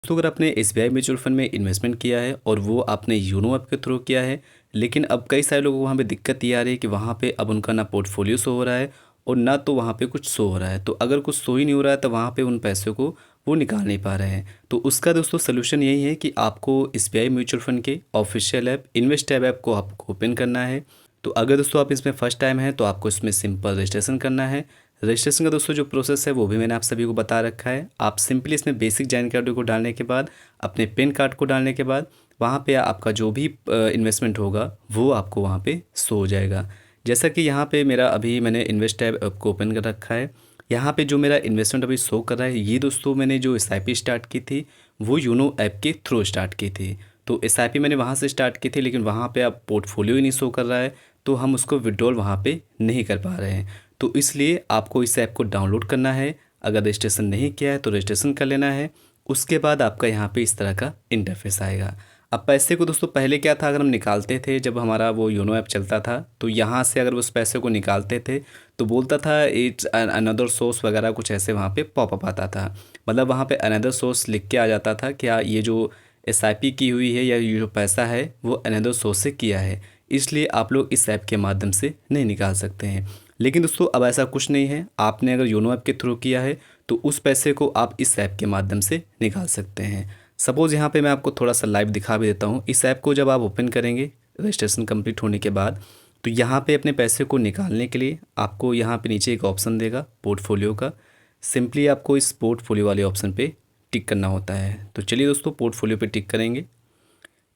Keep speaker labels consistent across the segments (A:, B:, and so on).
A: तो अगर आपने एसबीआई म्यूचुअल फंड में इन्वेस्टमेंट किया है और वो आपने यूनो ऐप के थ्रू किया है, लेकिन अब कई सारे लोगों को वहाँ पे दिक्कत ये आ रही है कि वहाँ पे अब उनका ना पोर्टफोलियो शो हो रहा है और ना तो वहाँ पे कुछ शो हो रहा है। तो अगर कुछ शो ही नहीं हो रहा है तो वहाँ पे उन पैसों को वो निकाल नहीं पा रहे हैं। तो उसका दोस्तों सोल्यूशन यही है कि आपको एसबीआई म्यूचुअल फंड के official app invest tab app को आपको ओपन करना है। तो अगर दोस्तों आप इसमें फर्स्ट टाइम है तो आपको इसमें सिंपल रजिस्ट्रेशन करना है। रजिस्ट्रेशन का दोस्तों जो प्रोसेस है वो भी मैंने आप सभी को बता रखा है। आप सिंपली इसमें बेसिक जानकारी को डालने के बाद, अपने पैन कार्ड को डालने के बाद, वहाँ पे आपका जो भी इन्वेस्टमेंट होगा वो आपको वहाँ पे शो हो जाएगा। जैसा कि यहाँ पे मेरा अभी मैंने इन्वेस्ट टैब ऐप को ओपन कर रखा है। यहाँ पे जो मेरा इन्वेस्टमेंट अभी शो कर रहा है, ये दोस्तों मैंने जो एसआईपी स्टार्ट की थी वो यूनो ऐप के थ्रू स्टार्ट की थी। तो एसआईपी मैंने वहाँ से स्टार्ट की थी, लेकिन वहाँ पे अब पोर्टफोलियो ही नहीं शो कर रहा है, तो हम उसको विड्रॉल वहाँ पे नहीं कर पा रहे हैं। तो इसलिए आपको इस ऐप को डाउनलोड करना है। अगर रजिस्ट्रेशन नहीं किया है तो रजिस्ट्रेशन कर लेना है। उसके बाद आपका यहाँ पे इस तरह का इंटरफेस आएगा। अब पैसे को दोस्तों पहले क्या था, अगर हम निकालते थे जब हमारा वो योनो ऐप चलता था, तो यहाँ से अगर उस पैसे को निकालते थे तो बोलता था इट्स अनदर सोर्स वगैरह कुछ ऐसे वहाँ पे पॉपअप आता था। मतलब वहाँ पे अनदर सोर्स लिख के आ जाता था, क्या ये जो एसआईपी की हुई है या ये जो पैसा है वो अनदर सोर्स से किया है, इसलिए आप लोग इस ऐप के माध्यम से नहीं निकाल सकते हैं। लेकिन दोस्तों अब ऐसा कुछ नहीं है। आपने अगर योनो ऐप के थ्रू किया है तो उस पैसे को आप इस ऐप के माध्यम से निकाल सकते हैं। सपोज़ यहाँ पे मैं आपको थोड़ा सा लाइव दिखा भी देता हूँ। इस ऐप को जब आप ओपन करेंगे रजिस्ट्रेशन कंप्लीट होने के बाद, तो यहाँ पे अपने पैसे को निकालने के लिए आपको यहाँ पे नीचे एक ऑप्शन देगा पोर्टफोलियो का। सिंपली आपको इस पोर्टफोलियो वाले ऑप्शन पे टिक करना होता है। तो चलिए दोस्तों पोर्टफोलियो पे टिक करेंगे।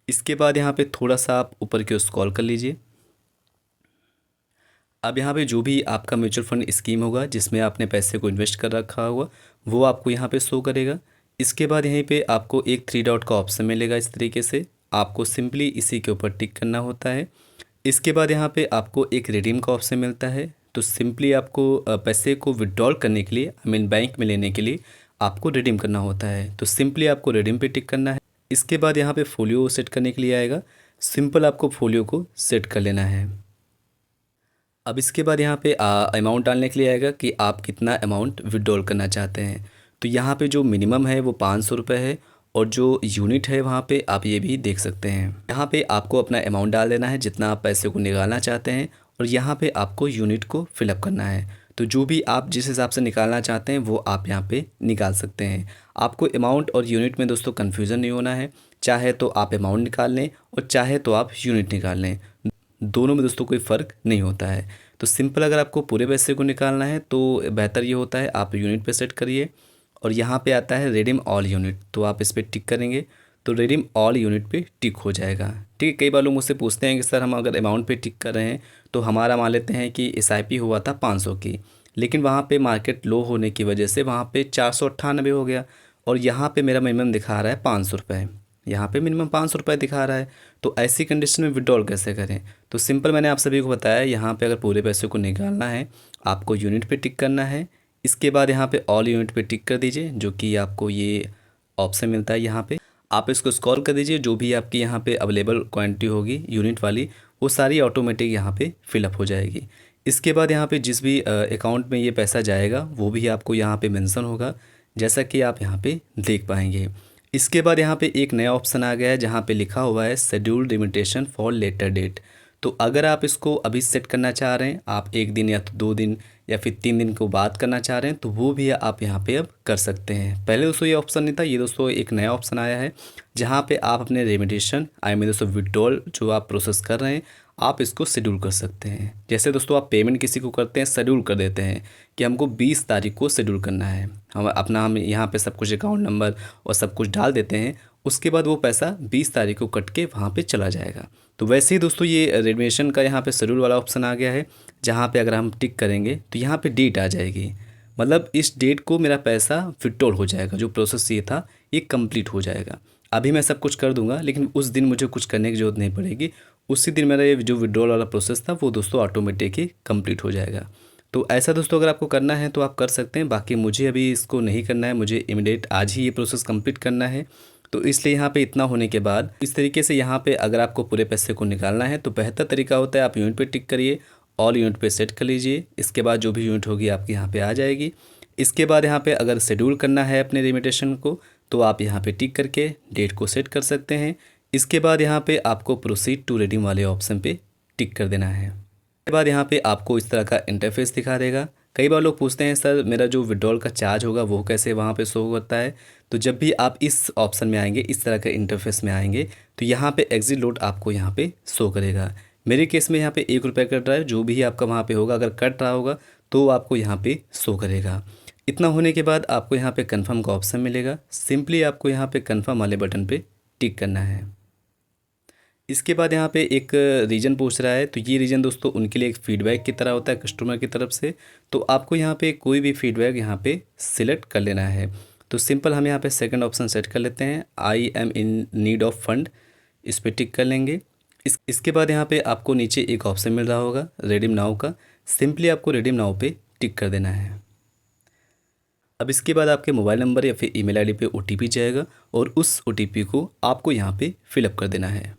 A: इसके बाद यहाँ पे थोड़ा सा आप ऊपर की ओर स्क्रॉल कर लीजिए। अब यहाँ पे जो भी आपका म्यूचुअल फंड स्कीम होगा जिसमें आपने पैसे को इन्वेस्ट कर रखा होगा वो आपको यहाँ पे शो करेगा। इसके बाद यहीं पे आपको एक थ्री डॉट का ऑप्शन मिलेगा। इस तरीके से आपको सिंपली इसी के ऊपर टिक करना होता है। इसके बाद यहाँ पे आपको एक रिडीम का ऑप्शन मिलता है। तो सिंपली आपको पैसे को विड्रॉल करने के लिए, आई मीन बैंक में लेने के लिए आपको रिडीम करना होता है। तो सिंपली आपको रिडीम पे टिक करना है। इसके बाद यहाँ पे फोलियो सेट करने के लिए आएगा। सिंपल आपको फोलियो को सेट कर लेना है। अब इसके बाद यहाँ पे अमाउंट डालने के लिए आएगा कि आप कितना अमाउंट विड्रॉल करना चाहते हैं। तो यहाँ पे जो मिनिमम है वो 500 रुपये है और जो यूनिट है वहाँ पे आप ये भी देख सकते हैं। यहाँ पे आपको अपना अमाउंट डाल देना है जितना आप पैसे को निकालना चाहते हैं, और यहाँ पे आपको यूनिट को फिलअप करना है। तो जो भी आप जिस हिसाब से निकालना चाहते हैं वो आप यहाँ पे निकाल सकते हैं। आपको अमाउंट और यूनिट में दोस्तों कन्फ्यूज़न नहीं होना है। चाहे तो आप अमाउंट निकाल लें और चाहे तो आप यूनिट निकाल लें, दोनों में दोस्तों कोई फ़र्क नहीं होता है। तो सिंपल अगर आपको पूरे पैसे को निकालना है तो बेहतर ये होता है आप यूनिट पे सेट करिए, और यहाँ पे आता है रिडीम ऑल यूनिट, तो आप इस पर टिक करेंगे तो रिडीम ऑल यूनिट पे टिक हो जाएगा। ठीक है, कई बार लोग मुझसे पूछते हैं कि सर हम अगर अमाउंट पे टिक कर रहे हैं तो हमारा मान लेते हैं कि एसआईपी हुआ था 500 की, लेकिन वहाँ पे मार्केट लो होने की वजह से वहाँ पे 498 हो गया, और यहाँ पे मेरा मिनिमम दिखा रहा है 500 रुपये। यहाँ पे मिनिमम 500 रुपये दिखा रहा है। तो ऐसी कंडीशन में विड्रॉल कैसे करें? तो सिंपल मैंने आप सभी को बताया, यहाँ पे अगर पूरे पैसे को निकालना है आपको यूनिट पे टिक करना है। इसके बाद यहाँ पे ऑल यूनिट पे टिक कर दीजिए, जो कि आपको ये ऑप्शन मिलता है। यहाँ पे आप इसको स्क्रॉल कर दीजिए, जो भी आपकी यहाँ पे अवेलेबल क्वांटिटी होगी यूनिट वाली वो सारी ऑटोमेटिक यहाँ पे फिलअप हो जाएगी। इसके बाद यहाँ पे जिस भी अकाउंट में ये पैसा जाएगा वो भी आपको यहाँ पे मेंशन होगा, जैसा कि आप यहाँ पे देख पाएंगे। इसके बाद यहाँ पे एक नया ऑप्शन आ गया है जहाँ पे लिखा हुआ है शेड्यूल्ड रिमिटेशन फॉर लेटर डेट। तो अगर आप इसको अभी सेट करना चाह रहे हैं, आप 1 दिन या तो 2 दिन या फिर 3 दिन को बाद करना चाह रहे हैं, तो वो भी आप यहाँ पे अब कर सकते हैं। पहले दोस्तों ये ऑप्शन नहीं था, ये दोस्तों एक नया ऑप्शन आया है जहाँ पे आप अपने रेमिटेशन आई मीन दोस्तों विड्रॉल जो आप प्रोसेस कर रहे हैं आप इसको शेड्यूल कर सकते हैं। जैसे दोस्तों आप पेमेंट किसी को करते हैं, शेड्यूल कर देते हैं कि हमको 20 तारीख को शेड्यूल करना है, हम यहाँ पे सब कुछ अकाउंट नंबर और सब कुछ डाल देते हैं। उसके बाद वो पैसा 20 तारीख को कट के वहाँ पे चला जाएगा। तो वैसे ही दोस्तों ये रेमिटेशन का यहाँ पे शेड्यूल वाला ऑप्शन आ गया है, जहाँ पे अगर हम टिक करेंगे तो यहाँ पे डेट आ जाएगी। मतलब इस डेट को मेरा पैसा विड्रॉल हो जाएगा, जो प्रोसेस ये था ये कंप्लीट हो जाएगा। अभी मैं सब कुछ कर दूंगा लेकिन उस दिन मुझे कुछ करने की ज़रूरत नहीं पड़ेगी। उसी दिन मेरा ये जो विड्रॉल वाला प्रोसेस था वो दोस्तों ऑटोमेटिक ही कंप्लीट हो जाएगा। तो ऐसा दोस्तों अगर आपको करना है तो आप कर सकते हैं। बाकी मुझे अभी इसको नहीं करना है, मुझे इमीडिएट आज ही ये प्रोसेस कंप्लीट करना है। तो इसलिए यहाँ पे इतना होने के बाद इस तरीके से यहाँ पे अगर आपको पूरे पैसे को निकालना है तो बेहतर तरीका होता है आप यूनिट पे टिक करिए, ऑल यूनिट पे सेट कर लीजिए। इसके बाद जो भी यूनिट होगी आपकी यहाँ पे आ जाएगी। इसके बाद यहाँ पे अगर शेड्यूल करना है अपने रिमिटेशन को तो आप यहाँ पे टिक करके डेट को सेट कर सकते हैं। इसके बाद यहाँ पे आपको प्रोसीड टू रिडीम वाले ऑप्शन पे टिक कर देना है। उसके बाद यहाँ पे आपको इस तरह का इंटरफेस दिखा देगा। कई बार लोग पूछते हैं सर मेरा जो विड्रॉल का चार्ज होगा वो कैसे वहाँ पे शो होता है। तो जब भी आप इस ऑप्शन में आएंगे, इस तरह का इंटरफेस में आएंगे, तो यहाँ पे एग्जिट लोड आपको यहाँ पे शो करेगा। मेरे केस में यहाँ पे 1 रुपये कट रहा है, जो भी आपका वहाँ पे होगा अगर कट रहा होगा तो आपको यहाँ पे शो करेगा। इतना होने के बाद आपको यहाँ पे कन्फर्म का ऑप्शन मिलेगा। सिंपली आपको यहाँ पे कन्फर्म वाले बटन पे टिक करना है। इसके बाद यहाँ पे एक रीजन पूछ रहा है, तो ये रीजन दोस्तों उनके लिए एक फीडबैक की तरह होता है कस्टमर की तरफ से। तो आपको यहाँ पे कोई भी फीडबैक यहाँ पे सिलेक्ट कर लेना है। तो सिंपल हम यहाँ पे सेकंड ऑप्शन सेट कर लेते हैं, I am in need of fund, इस पर टिक कर लेंगे। इसके बाद यहाँ पे आपको नीचे एक ऑप्शन मिल रहा होगा रिडीम नाउ का, सिंपली आपको रिडीम नाउ पे टिक कर देना है। अब इसके बाद आपके मोबाइल नंबर या फिर ईमेल आईडी पे ओटीपी जाएगा और उस ओटीपी को आपको यहाँ पे फिलअप कर देना है।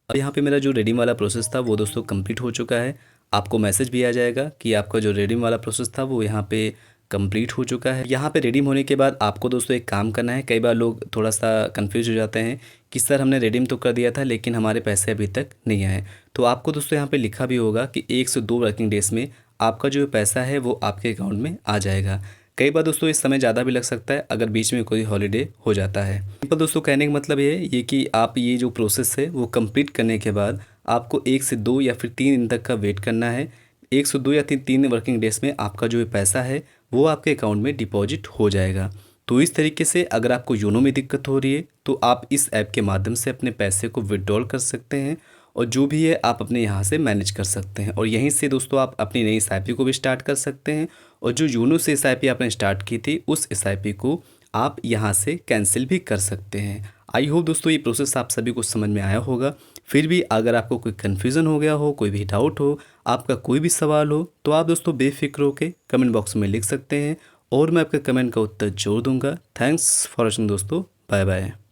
A: अब यहाँ पे मेरा जो रिडीम वाला प्रोसेस था वो दोस्तों कंप्लीट हो चुका है। आपको मैसेज भी आ जाएगा कि आपका जो रिडीम वाला प्रोसेस था वो यहाँ पे कंप्लीट हो चुका है। यहाँ पे रिडीम होने के बाद आपको दोस्तों एक काम करना है। कई बार लोग थोड़ा सा कंफ्यूज हो जाते हैं कि सर हमने रिडीम तो कर दिया था लेकिन हमारे पैसे अभी तक नहीं आए। तो आपको दोस्तों यहाँ पे लिखा भी होगा कि 1 से 2 वर्किंग डेज़ में आपका जो पैसा है वो आपके अकाउंट में आ जाएगा। कई बार दोस्तों इस समय ज़्यादा भी लग सकता है अगर बीच में कोई हॉलीडे हो जाता है। सिंपल दोस्तों कहने का मतलब ये कि आप ये जो प्रोसेस है वो कंप्लीट करने के बाद आपको 1 से 2 या फिर 3 दिन तक का वेट करना है। 1 से 2 या 3 वर्किंग डेज़ में आपका जो पैसा है वो आपके अकाउंट में डिपॉजिट हो जाएगा। तो इस तरीके से अगर आपको योनो में दिक्कत हो रही है तो आप इस ऐप के माध्यम से अपने पैसे को विड्रॉल कर सकते हैं और जो भी है आप अपने यहाँ से मैनेज कर सकते हैं। और यहीं से दोस्तों आप अपनी नई एसआईपी को भी स्टार्ट कर सकते हैं और जो योनो से एसआईपी आपने स्टार्ट की थी उस एसआईपी को आप यहाँ से कैंसिल भी कर सकते हैं। आई होप दोस्तों ये प्रोसेस आप सभी को समझ में आया होगा। फिर भी अगर आपको कोई कन्फ्यूज़न हो गया हो, कोई भी डाउट हो, आपका कोई भी सवाल हो, तो आप दोस्तों बेफिक्र होकर कमेंट बॉक्स में लिख सकते हैं और मैं आपके कमेंट का उत्तर जरूर दूंगा। थैंक्स फॉर वॉचिंग दोस्तों, बाय बाय।